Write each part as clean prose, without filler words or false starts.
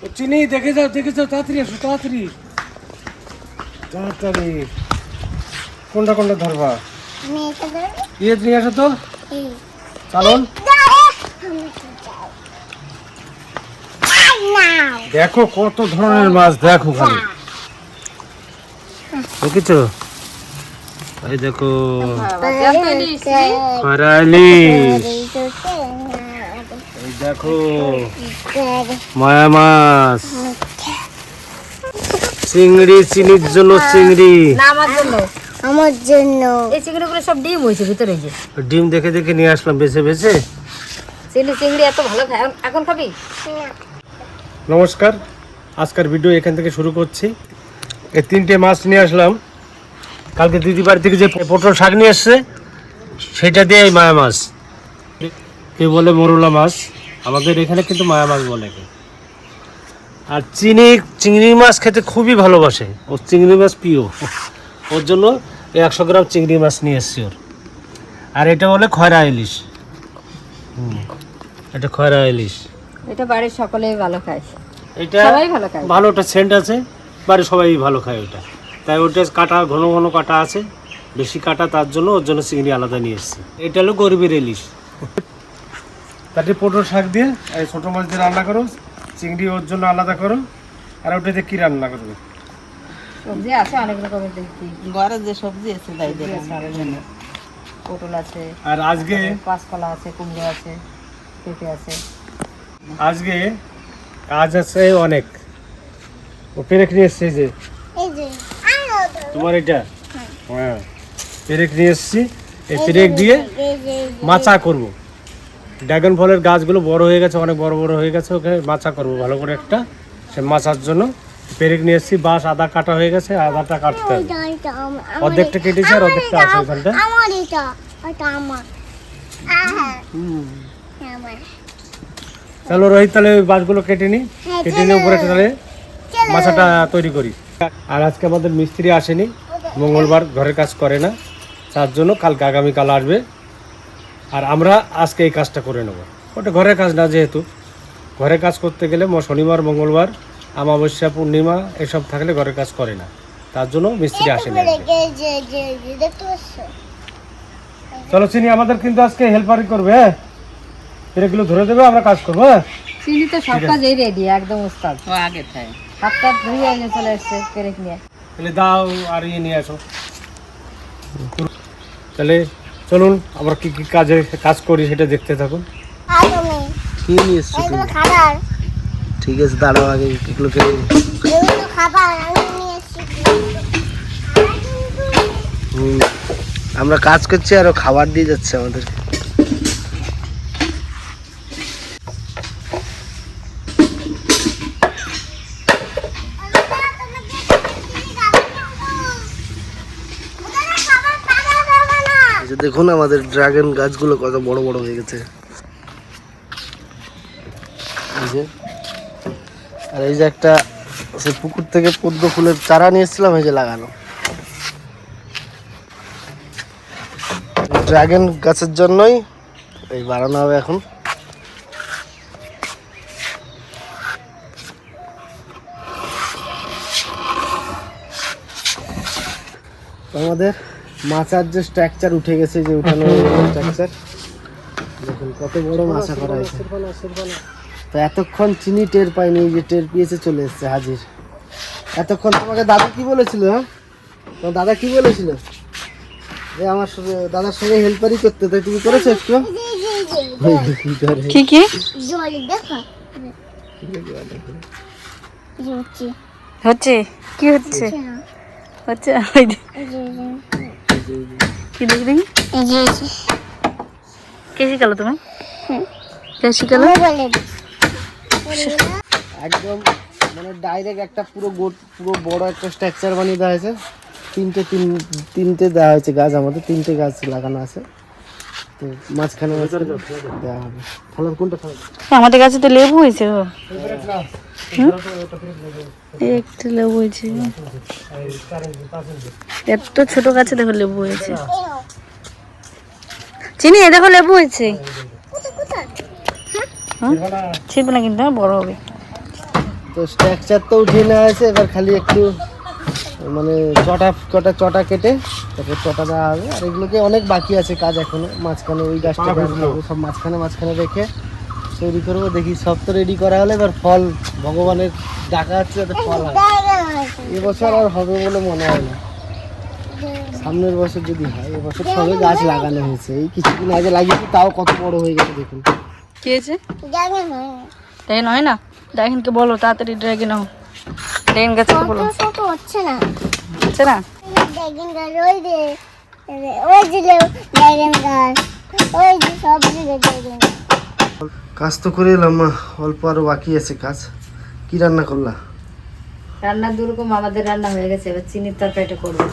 চিনি দেখে যাও তাড়াতাড়ি আসো তাড়াতাড়ি তাড়াতাড়ি। কোনটা কোনটা ধরবা? ইয়ে নিয়ে আসো তো চালন। দেখো কত ধরনের মাছ, দেখো খালি দেখেছো? এই দেখো এই দেখো মায়া মাছ, চিংড়ি, চিনির জন্য চিংড়ি, আমার জন্য এই চিংড়িগুলো সব ডিম হয়েছে ভিতরে। যে ডিম দেখে দেখে নিয়ে আসলাম বেছে বেছে। চিংড়ি এত ভালো খায়, এখন খাবি? নমস্কার, আজকের ভিডিও এখান থেকে শুরু করছি। এই 3টে মাছ নিয়ে আসলাম। কালকে দিদি বাড়ি থেকে যে পটল শাক নিয়ে এসছে সেটা দিয়ে এই মায়া মাছ, কেউ বলে মরুলা মাছ, আমাদের এখানে কিন্তু মায়া মাছ বলে। আর চিংড়ি মাছ খেতে খুবই ভালোবাসে, ও চিংড়ি মাছ প্রিয়, ওর জন্য 100 গ্রাম চিংড়ি মাছ নিয়ে এসছি ওর। আর এটা বলে খয়রা ইলিশ। এটা খয়রা ইলিশ, এটা বাড়ির সকলেই ভালো খায়, এটা সবাই ভালো খায়। ভালো, একটা সেন্ট আছে, বাড়ির সবাই ভালো খায় ওটা। তাই ওটা কাটা ঘন ঘন কাটা আছে, বেশি কাটা, তার জন্য ওর জন্য চিংড়ি আলাদা নিয়ে এসেছি। এটা হলো গরিবের ইলিশ। তাতে পটল শাক দিয়ে এই ছোটো মাছ দিয়ে রান্না করো, চিংড়ি ওর জন্য আলাদা করো। আর ওটাতে কি রান্না করবে? সবজি আছে অনেক রকমের, দেখি ঘরে যে সবজি আছে তাই দিয়ে পটল আছে, আর আজকে কাঁচকলা আছে, কুমড়ো আছে, পেঁপে আছে। আজকে কাজ আছে অনেক। ও পেরেক নিয়ে এসছে, যে তোমার এটা, হ্যাঁ পেরেক নিয়ে এসছি। এই পেরেক দিয়ে মাচা করব। ড্রাগন ফলের গাছগুলো বড় হয়ে গেছে, অনেক বড় বড় হয়ে গেছে, ওকে মাচা করব ভালো করে একটা। সে মাচার জন্য পেরেক নিয়ে এসছি। বাঁশ আদা কাটা হয়ে গেছে, আদাটা কাটতে হবে। অর্ধেকটা কেটেছে আর অর্ধেকটা আছে ওখানটা। চলো রোহিত, তাহলে ওই বাঁশগুলো কেটে নিই, কেটে নিয়ে উপরে তাহলে মাচাটা তৈরি করি। আর আজকে আমাদের মিস্ত্রি আসেনি, মঙ্গলবার ঘরের কাজ করে না, তার জন্য কালকে আগামীকাল আসবে। আর আমরা আজকে এই কাজটা করে নেব। ওটা ঘরের কাজ না, যেহেতু ঘরের কাজ করতে গেলে শনিবার, মঙ্গলবার, অমাবস্যা, পূর্ণিমা এসব থাকলে ঘরের কাজ করে না, তার জন্য মিস্ত্রি আসেনি। চলো চিনি আমাদের কিন্তু আজকে হেল্পারই করবে, হ্যাঁ এগুলো ধরে দেবে, আমরা কাজ করবো। হ্যাঁ চিনি তো সব কাজেই রেডি, একদম ওস্তাদ। ও আগে থাকে, হাতটা ধুয়ে নিয়ে চলে এসছে পেরেক নিয়ে। তাহলে দাও আর ইয়ে নিয়ে আসো। তাহলে চলুন আমরা কি কি কাজ করি সেটা দেখতে থাকুন। কি নিয়ে এসছো তুমি? ঠিক আছে, দাঁড়াও আগে এগুলো খেয়ে। আমরা কাজ করছি আর খাবার দিয়ে যাচ্ছে আমাদের। দেখুন আমাদের ড্রাগন গাছগুলো কত বড় বড় হয়ে গেছে। আর এই যে একটা পুকুর থেকে পদ্ম ফুলের চারা নিয়ে এসেছিলাম, এই যে লাগানো। ড্রাগন গাছের জন্যই এই বাড়ানো হবে এখন। আমাদের মাচার যে স্ট্রাকচার উঠে গেছে, যে উঠানো স্ট্রাকচার দেখুন কত বড় মাচা করা হয়েছে। তো এতক্ষণ চিনি টের পাইনি, যে টের পেয়েছে চলে এসছে হাজির। এতক্ষণ তোমাকে দাদা কি বলেছিল? হ্যাঁ তোমার দাদা কি বলেছিল? যে আমার দাদার সঙ্গে হেল্পারই করতে, তাই তুমি করেছো একটু? কি কি হচ্ছে, কি হচ্ছে হচ্ছে কি দেখবি? কে শিখালো তুমি? কে শিখালো? একদম মানে ডাইরেক্ট একটা পুরো বড় একটা স্ট্রাকচার বানিয়ে দেওয়া হয়েছে। তিনটে দেওয়া হয়েছে গাছ, আমাদের 3টে গাছ লাগানো আছে। তো মাঝখানে দেওয়া হবে। ফলন কোনটা খাবে? আমাদের কাছে তো লেবু হয়েছে, একটু লেবু হয়েছে। এত ছোট গাছে দেখো লেবু হয়েছে। চিনি এ দেখো লেবু হয়েছে। ছিড়বে না কিন্তু, বড় হবে। তো স্ট্রাকচার তো উঠিয়ে নেওয়া হয়েছে, এবার খালি একটু মানে চটা কেটে তারপর চটা দেওয়া হবে। আর এগুলোকে অনেক বাকি আছে কাজ এখনো, মাঝখানে ওই গাছটা সব মাঝখানে রেখে তৈরি করবো। দেখি সব তো রেডি করা হলে এবার ফল ভগবানের ডাকা হচ্ছে যাতে ফল হয়। এবছর আর হবে বলে মনে হয় না, সামনের বছর যদি হয়। এবছর সবে গাছ লাগানো হয়েছে, এই কিছুদিন আগে লাগিয়েছি, তাও কত বড় হয়ে গেছে দেখুন। কি হয়েছে? ড্রাগন হয় না? ড্রাগনকে বলো তাড়াতাড়ি ড্রাগন হও। ড্রাগন গাছকে বলো। হচ্ছে না, হচ্ছে না? ড্রাগন গাছ ওই যে ড্রাগন গাছ, ওই যে সব দিকে ড্রাগন। কাজ তো করে এলাম মা, অল্প আরো বাকি আছে কাজ। কি রান্না করলা? রান্না দুরকম, আমাদের রান্না হয়ে গেছে, এবার চিনির তরকারিটা করবো।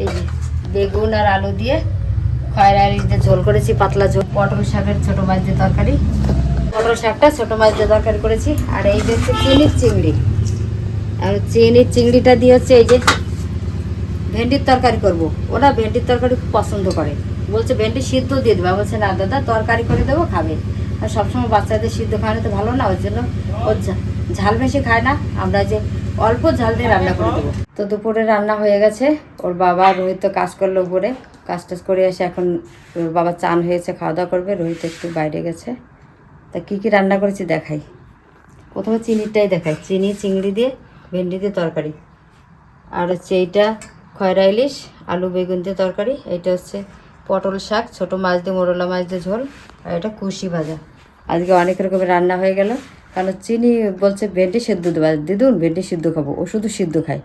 এই যে বেগুন আর আলু দিয়ে খয়রা ইলিশ দিয়ে ঝোল করেছি, পাতলা ঝোল। পটল শাকের ছোট মাছ দিয়ে তরকারি, পটল শাকটা ছোট মাছ দিয়ে তরকারি করেছি। আর এই যে হচ্ছে চিনির চিংড়ি, আর চিনির চিংড়িটা দিয়ে হচ্ছে এই যে ভেন্ডির তরকারি করব। ওরা ভেন্ডির তরকারি খুব পছন্দ করে, বলছে ভেন্ডি সিদ্ধ দিয়ে দেবে। বলছে না দাদা, তরকারি করে দেবো, খাবে। আর সবসময় বাচ্চাদের সিদ্ধ খাওয়ানো তো ভালো না, ওই জন্য ওর ঝাল বেশি খায় না, আমরা যে অল্প ঝাল দিয়ে রান্না করে দেবো। তো দুপুরে রান্না হয়ে গেছে। ওর বাবা রোহিত তো কাজ করলো উপরে, কাজ টাজ করে এসে এখন ওর বাবা চান হয়েছে, খাওয়া দাওয়া করবে। রোহিত একটু বাইরে গেছে। তা কী কী রান্না করেছি দেখাই। প্রথমে চিনিটাই দেখাই। চিনি চিংড়ি দিয়ে ভেন্ডি দিয়ে তরকারি, আর হচ্ছে এইটা খয়রা ইলিশ আলু বেগুন দিয়ে তরকারি। এইটা হচ্ছে পটল শাক ছোট মাছ দিয়ে, মোরলা মাছ দিয়ে ঝোল। আর এটা কুশি ভাজা। আজকে অনেক রকমের রান্না হয়ে গেল, কারণ চিনি বলছে ভেন্ডি সিদ্ধ দেবো। দিদুন ভেন্ডি সিদ্ধ খাবো, ও শুধু সিদ্ধ খায়।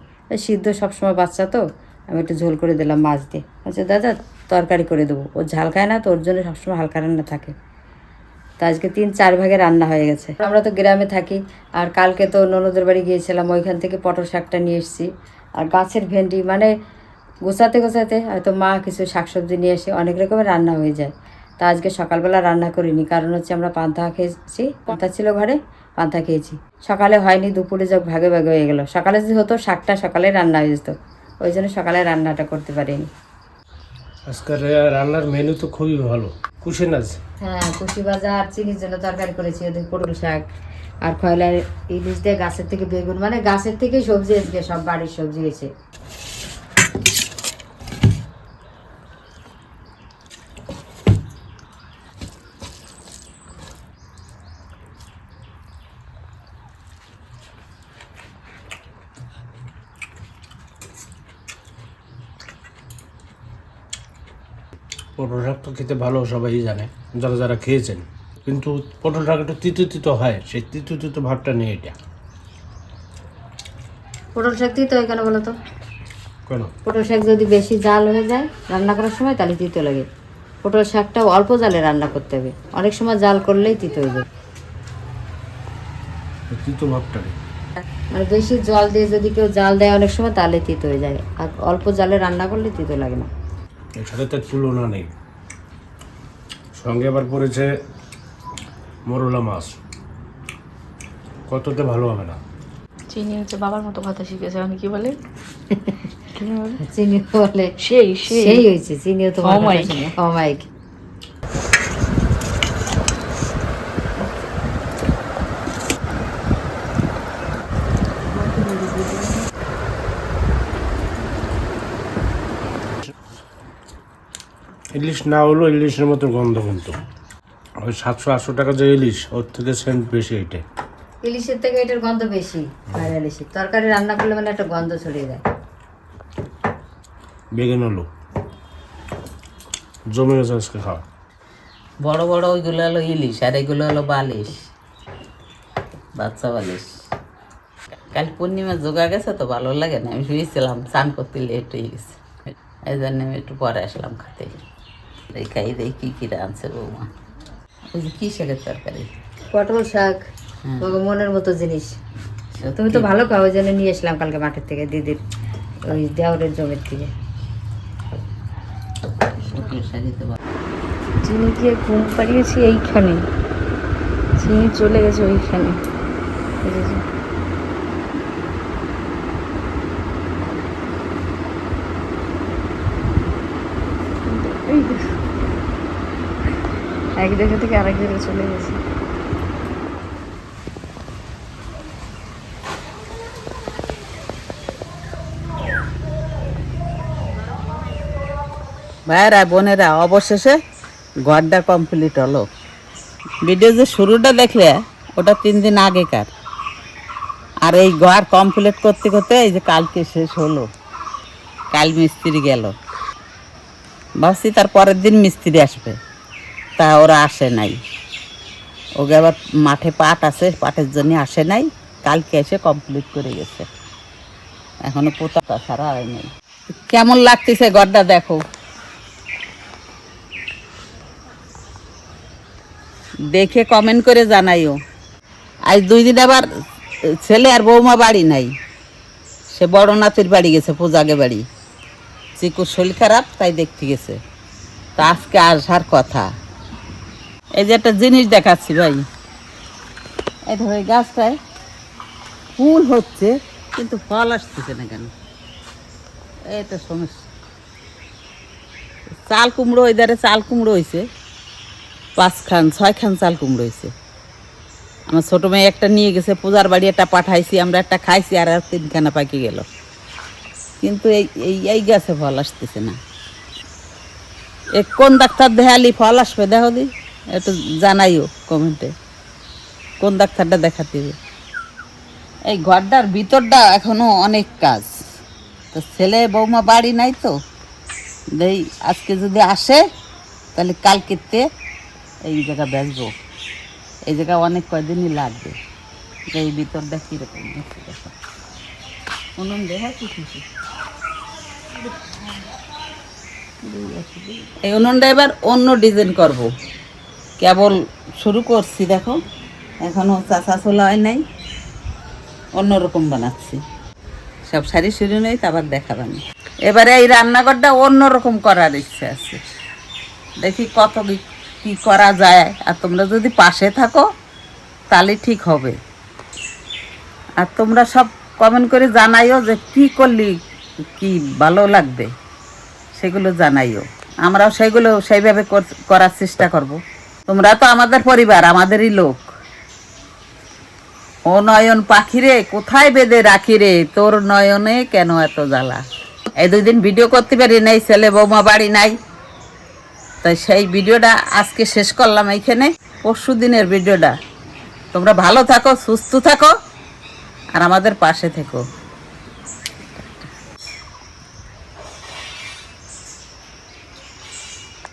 সিদ্ধ সবসময় বাচ্চা তো, আমি একটু ঝোল করে দিলাম মাছ দিয়ে। বলছে দাদা তরকারি করে দেবো, ও ঝাল খায় না তো, ওর জন্য সবসময় হালকা রান্না থাকে। তো আজকে 3-4 ভাগে রান্না হয়ে গেছে। আমরা তো গ্রামে থাকি, আর কালকে তো ননদের বাড়ি গিয়েছিলাম, ওইখান থেকে পটল শাকটা নিয়ে এসেছি। আর গাছের ভেন্ডি মানে গোছাতে গোছাতে হয়তো মা কিছু শাকসবজি নিয়ে এসে অনেক রকমের রান্না হয়ে যায়। তা আজকে সকালবেলা রান্না করিনি, কারণ হচ্ছে আমরা পান্তা খেয়েছি, পান্তা ছিল ঘরে, পান্তা খেয়েছি। সকালে হয়নি, দুপুরে যোগ ভাগে ভাগে হয়ে গেল। সকালে যদি হতো শাকটা সকালে রান্না হয়ে যেত, ওই জন্য সকালে রান্নাটা করতে পারিনি। আজকের রান্নার মেনু তো খুবই ভালো, কুশি নাচ। হ্যাঁ, কুশি ভাজা আর চিনির জন্য তরকারি করেছি, ওদের পটল শাক আর খয়লার ইলিশ দিয়ে গাছের থেকে বেগুন, মানে গাছের থেকে সবজি, আজকে সব বাড়ির সবজি হয়েছে। পটল শাক তো খেতে ভালো, সবাই জানে, যারা যারা খেয়েছেন। কিন্তু পটল শাক একটু তিতো তিতো হয়, সেই তিতো তিতো ভাবটা নেই এটা। পটল শাক তিতো হয় কেন বলো তো? কেন? পটল শাক যদি বেশি জাল হয়ে যায় রান্না করার সময়, তাহলে তিতো লাগে। পটল শাকটা অল্প জালে রান্না করতে হবে, অনেক সময় জাল করলেই তিতো হয়ে যায়। তিতো ভাবটা নেই। মানে বেশি জল দিয়ে যদি কেউ জাল দেয় অনেক সময়, তাহলে তিতো হয়ে যায়। আর অল্প জালে রান্না করলে তিতো লাগে না। এর সাথে তার তুলনা নেই। সঙ্গে আবার পড়েছে মোরলা মাছ, কততে ভালো হবে না। চিনি হচ্ছে বাবার মতো কথা শিখেছে, মানে কি বলে? চিনি বলে সেই সেই হয়েছে, চিনিও তো অমায়িক। অমায়িক। ইলিশ না হলো ইলিশের মতো গন্ধ, কিন্তু ওই 700-800 টাকা যে ইলিশ, ওর থেকে সেন্ট বেশি এটা। ইলিশের থেকে এটার গন্ধ বেশি। খয়রা ইলিশের তরকারি রান্না করলে মানে একটা গন্ধ ছড়িয়ে যায়। বেগুন আলু জমে গেছে আজকে খাওয়া। বড় বড় ওইগুলো হলো ইলিশ, আর এগুলো হলো বালিশ, বাচ্চা বালিশ। কাল পূর্ণিমা জোগা গেছে তো ভালো লাগে না, আমি শুয়েছিলাম, স্নান করতে লেট হয়ে গেছে, এই জন্য আমি একটু পরে আসলাম খাতে। দেখাই দেই কী কী রাঁধছে বৌমা। ওই যে কী শাকের তরকারি? পটল শাক, মনের মতো জিনিস। তুমি তো ভালো খাও, ওই জন্য নিয়ে এসলাম কালকে মাঠের থেকে, দিদির ওই দেওরের জমির থেকে। শুকনো শাড়িতে চিনি গিয়ে ঘুম পাড়িয়েছি এইখানে, চিনি চলে গেছে ওইখানে। বুঝেছি। এক জায়গা থেকে আরেক জায়গায় চলে গেছে। ভাইয়েরা বোনেরা, অবশেষে ঘরটা কমপ্লিট হলো। ভিডিও যে শুরুটা দেখলে ওটা 3 দিন আগেকার, আর এই ঘর কমপ্লিট করতে করতে এই যে কালকে শেষ হলো। কাল মিস্ত্রি গেল, ভাবছি তার পরের দিন মিস্ত্রি আসবে, তা ওরা আসে নাই। ওকে আবার মাঠে পাট আছে, পাটের জন্য আসে নাই, কালকে এসে কমপ্লিট করে গেছে। এখনো পোতাটা সারা হয় নাই। কেমন লাগতেছে ঘরটা দেখো, দেখে কমেন্ট করে জানাইও। আজ 2 দিন আবার ছেলে আর বৌমা বাড়ি নাই, সে বড় নাতির বাড়ি গেছে, পূজাগে বাড়ি। চিকুর শরীর খারাপ, তাই দেখতে গেছে। তা আজকে আসার কথা। এই যে একটা জিনিস দেখাচ্ছি ভাই, এই ধরো এই গাছটায় ফুল হচ্ছে কিন্তু ফল আসতেছে না কেন, এটা সমস্যা। চাল কুমড়ো, ওই ধারে চাল কুমড়ো হয়েছে 5 খান 6 খান চাল কুমড়ো হয়েছে। আমার ছোটো মেয়ে একটা নিয়ে গেছে পূজার বাড়ি, একটা পাঠাইছি, আমরা একটা খাইছি, আর 3 খানা পাকি গেল। কিন্তু এই গাছে ফল আসতেছে না। কোন ডাক্তার দেখালি ফল আসবে দেখো দি, একটু জানাইও কমেন্টে কোন ডাক্তারটা দেখাতে হবে। এই ঘরটার ভিতরটা এখনো অনেক কাজ, তো ছেলে বৌমা বাড়ি নাই, তো দেই আজকে যদি আসে তাহলে কালকেতে এই জায়গা বেচবো। এই জায়গা অনেক কয়দিনই লাগবে। এই ভিতরটা কীরকম দেখো, উনুন দেখা কিছু। এই উনুনটা এবার অন্য ডিজাইন করব, কেবল শুরু করছি দেখো, এখনও চাচা ছোলা হয় নাই, অন্যরকম বানাচ্ছি। সব সারি শুরু নেই, আবার দেখাবানি। এবারে এই রান্নাঘরটা অন্যরকম করার ইচ্ছে আছে, দেখি কত কি করা যায়। আর তোমরা যদি পাশে থাকো তাহলে ঠিক হবে। আর তোমরা সব কমেন্ট করে জানাইও যে কি করলি কি ভালো লাগবে, সেগুলো জানাইও। আমরাও সেগুলো সেইভাবে করার চেষ্টা করব। তোমরা তো আমাদের পরিবার, আমাদেরই লোক। ও নয়ন পাখিরে কোথায় বেঁধে রাখি রে, তোর নয়নে কেন এত জ্বালা। এই 2 দিন ভিডিও করতে পারি নাই, ছেলে বৌমা বাড়ি নাই, তাই সেই ভিডিওটা আজকে শেষ করলাম এইখানে। পরশু দিনের ভিডিওটা। তোমরা ভালো থাকো, সুস্থ থাকো, আর আমাদের পাশে থেকো।